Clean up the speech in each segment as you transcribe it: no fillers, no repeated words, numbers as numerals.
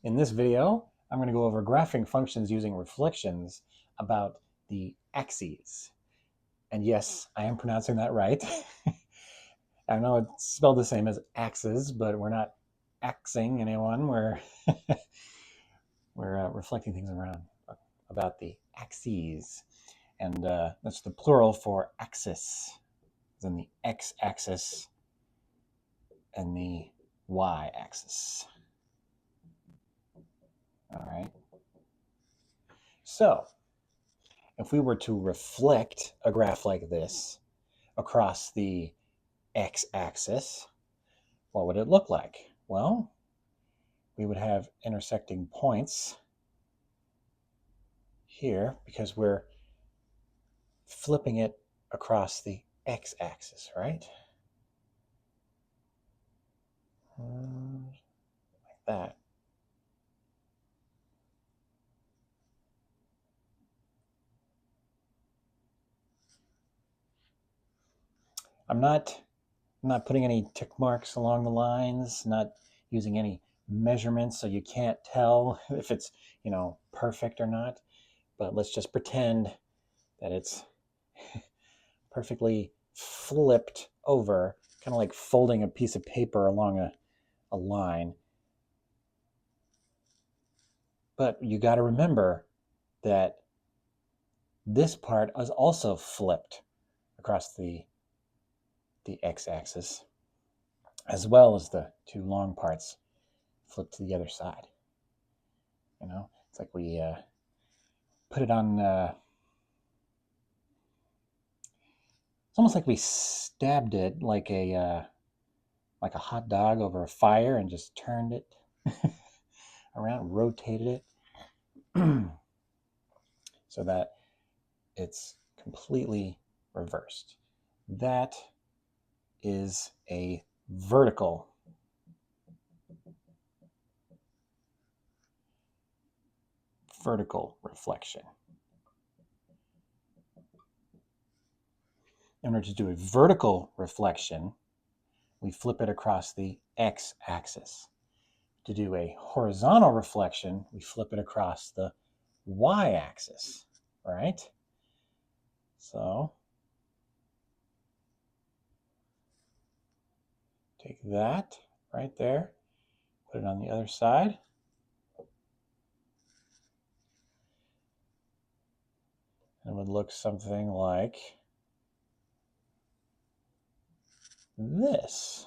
In this video, I'm going to go over graphing functions using reflections about the axes. And yes, I am pronouncing that right. I know it's spelled the same as axes, but we're not axing anyone. We're reflecting things around about the axes. And that's the plural for axis. Then the x-axis and the y-axis. All right. So if we were to reflect a graph like this across the x-axis, what would it look like? Well, we would have intersecting points here because we're flipping it across the x-axis, right? Like that. I'm not putting any tick marks along the lines, not using any measurements so you can't tell if it's, perfect or not. But let's just pretend that it's perfectly flipped over, kind of like folding a piece of paper along a line. But you got to remember that this part is also flipped across the x-axis, as well as the two long parts flipped to the other side. It's like we put it on. It's almost like we stabbed it like a hot dog over a fire and just turned it around, rotated it, so that it's completely reversed. That is a vertical reflection. In order to do a vertical reflection, we flip it across the x-axis. To do a horizontal reflection, we flip it across the y-axis, right? So take that right there, put it on the other side. And it would look something like this.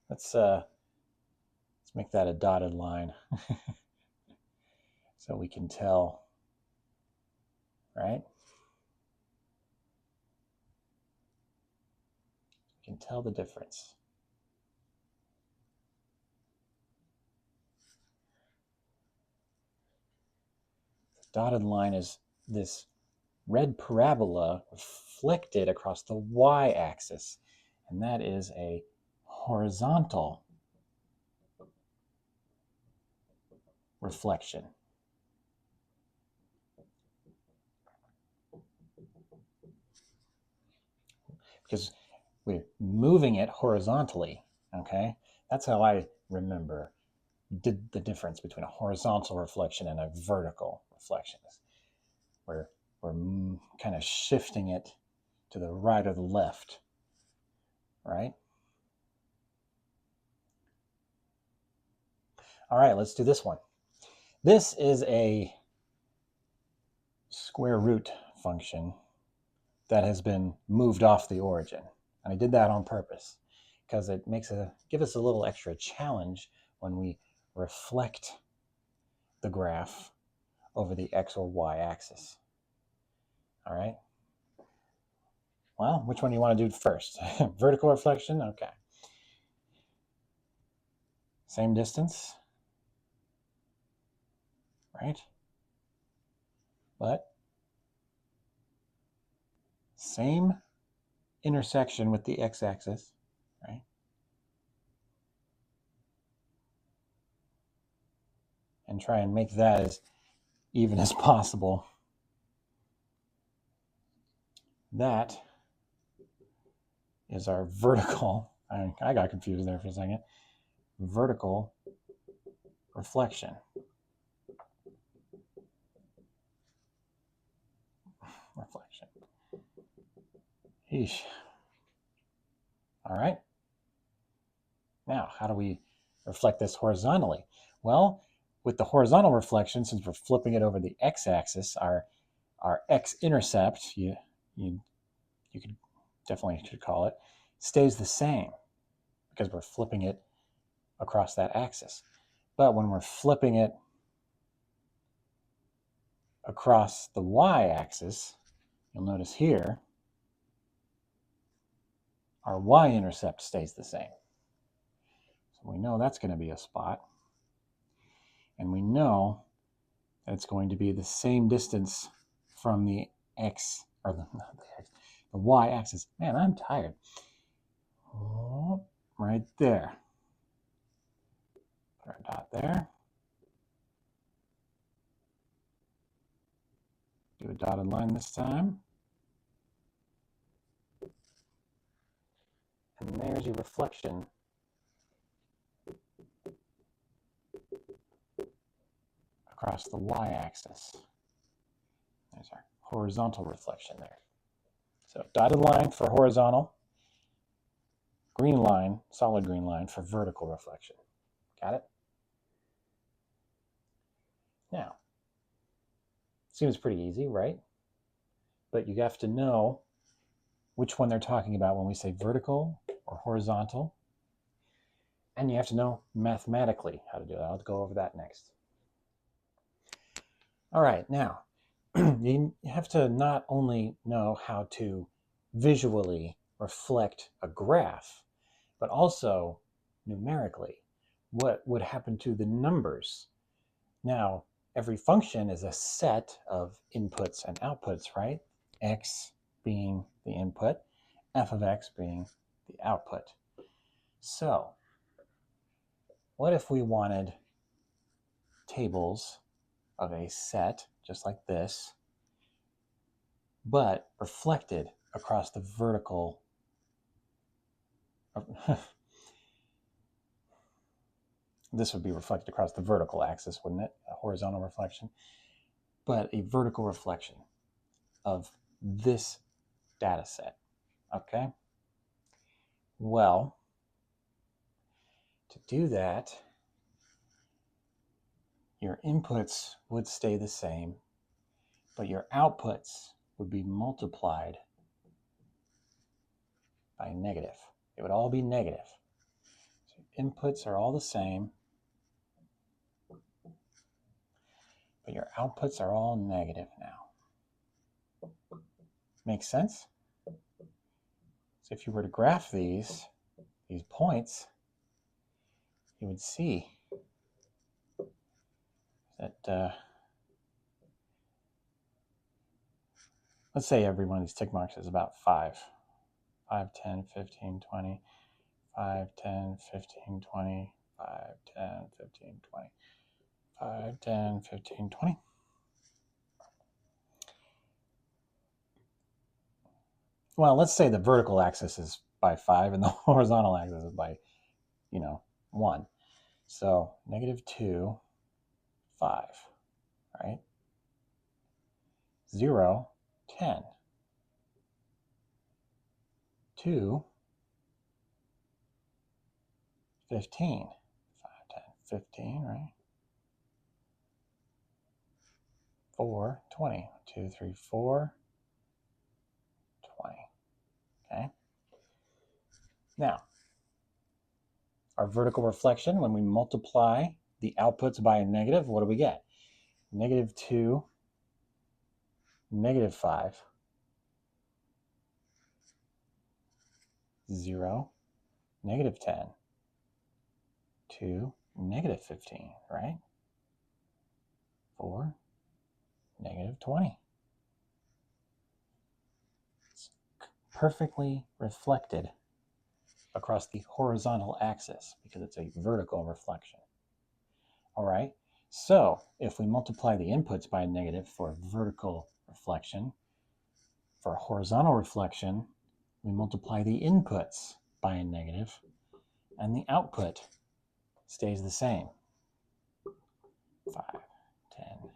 Let's make that a dotted line so we can tell, right? We can tell the difference. The dotted line is this red parabola reflected across the y-axis, and that is a horizontal reflection. Because we're moving it horizontally, okay? That's how I remember the difference between a horizontal reflection and a vertical reflection. We're kind of shifting it to the right or the left, right? All right, let's do this one. This is a square root function that has been moved off the origin. And I did that on purpose because it give us a little extra challenge when we reflect the graph over the x or y axis. All right. Well, which one do you want to do first? Vertical reflection? Okay. Same distance, right? But same intersection with the x-axis, right? And try and make that as even as possible. That is our vertical, I got confused there for a second, vertical reflection. Eesh. All right. Now, how do we reflect this horizontally? Well, with the horizontal reflection, since we're flipping it over the x-axis, our x-intercept, you could definitely should call it, stays the same because we're flipping it across that axis. But when we're flipping it across the y-axis, you'll notice here, our y-intercept stays the same. So we know that's going to be a spot. And we know that it's going to be the same distance from the x, or the y-axis. Man, I'm tired. Oh, right there. Put our dot there. Do a dotted line this time. And there's your reflection across the y-axis. There's our horizontal reflection there. So dotted line for horizontal, green line, solid green line for vertical reflection. Got it? Now, seems pretty easy, right? But you have to know which one they're talking about when we say vertical or horizontal. And you have to know mathematically how to do that. I'll go over that next. All right, now, you have to not only know how to visually reflect a graph, but also numerically what would happen to the numbers. Now, every function is a set of inputs and outputs, right? X being the input, f of x being the output. So, what if we wanted tables of a set just like this, but reflected across the vertical this would be reflected across the vertical axis, wouldn't it? A horizontal reflection, but a vertical reflection of this data set. Okay? Well, to do that, your inputs would stay the same, but your outputs would be multiplied by negative. It would all be negative. So inputs are all the same, but your outputs are all negative now. Makes sense? So if you were to graph these points, you would see that, let's say every one of these tick marks is about 5. 5, 10, 15, 20, 5, 10, 15, 20, 5, 10, 15, 20, 5, 10, 15, 20. Well, let's say the vertical axis is by 5 and the horizontal axis is by, 1. So -2, 5, right? 0, 10. 2, 15. 5, 10, 15, right? 4, 20. 2, 3, 4, 20. Okay? Now, our vertical reflection, when we multiply the outputs by a negative, what do we get? -2, -5, 0, -10, 2, -15, right? 4, -20. It's perfectly reflected across the horizontal axis because it's a vertical reflection. All right, so if we multiply the inputs by a negative for vertical reflection, for horizontal reflection, we multiply the inputs by a negative, and the output stays the same. 5, 10,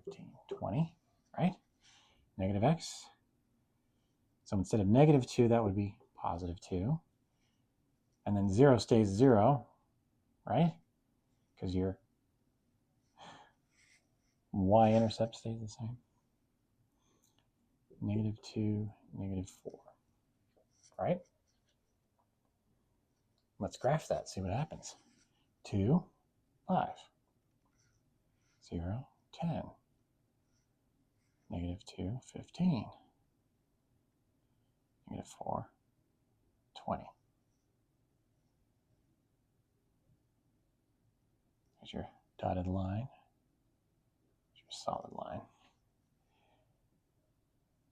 15, 20, right? Negative x. So instead of negative 2, that would be positive 2. And then 0 stays 0, right? Because your y-intercept stays the same. Negative 2, negative 4, right? Let's graph that, see what happens. 2, 5, 0, 10, negative 2, 15, negative 4, 20. There's your dotted line. There's your solid line.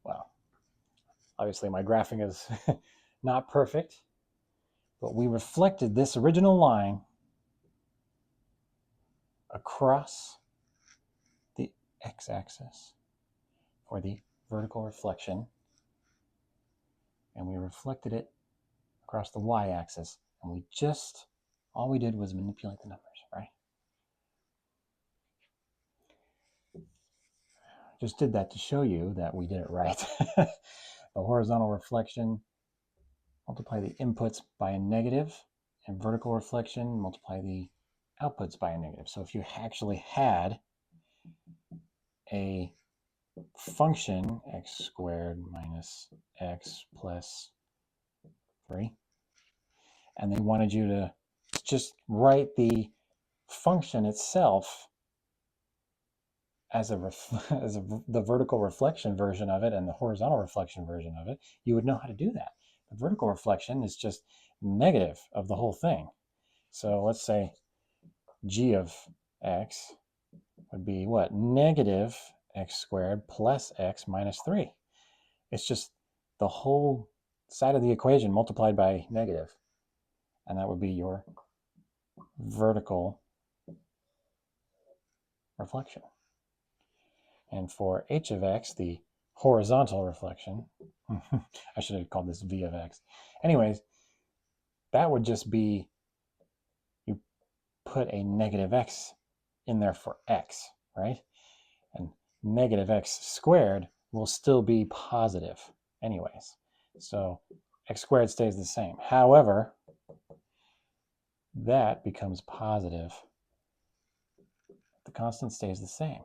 Well, obviously my graphing is not perfect, but we reflected this original line across the x-axis for the vertical reflection, and we reflected it across the y-axis, and all we did was manipulate the numbers, right? Just did that to show you that we did it right. The horizontal reflection, multiply the inputs by a negative, and vertical reflection, multiply the outputs by a negative. So if you actually had a function, x squared minus x plus 3, and they wanted you to just write the function itself as the vertical reflection version of it and the horizontal reflection version of it, you would know how to do that. The vertical reflection is just negative of the whole thing. So let's say g of x would be what? Negative x squared plus x minus 3. It's just the whole side of the equation multiplied by negative. And that would be your vertical reflection. And for h of x, the horizontal reflection, I should have called this v of x. Anyways, that would just be, you put a negative x in there for x, right? And negative x squared will still be positive anyways. So x squared stays the same. However, that becomes positive. The constant stays the same.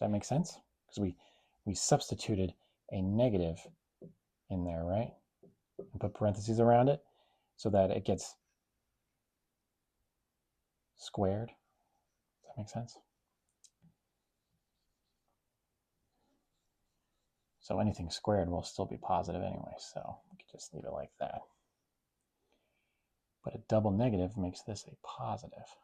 Does that make sense? Because we substituted a negative in there, right? And put parentheses around it so that it gets squared. Does that make sense? So anything squared will still be positive anyway, so we could just leave it like that. But a double negative makes this a positive.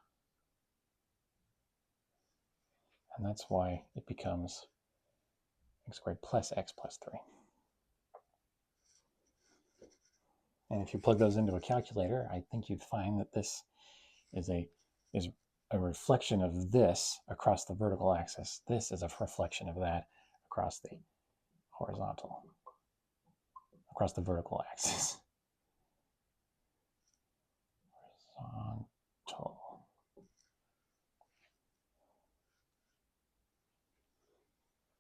And that's why it becomes x squared plus x plus 3. And if you plug those into a calculator, I think you'd find that this is a reflection of this across the vertical axis. This is a reflection of that across the horizontal, across the vertical axis. Horizontal.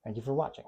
Thank you for watching.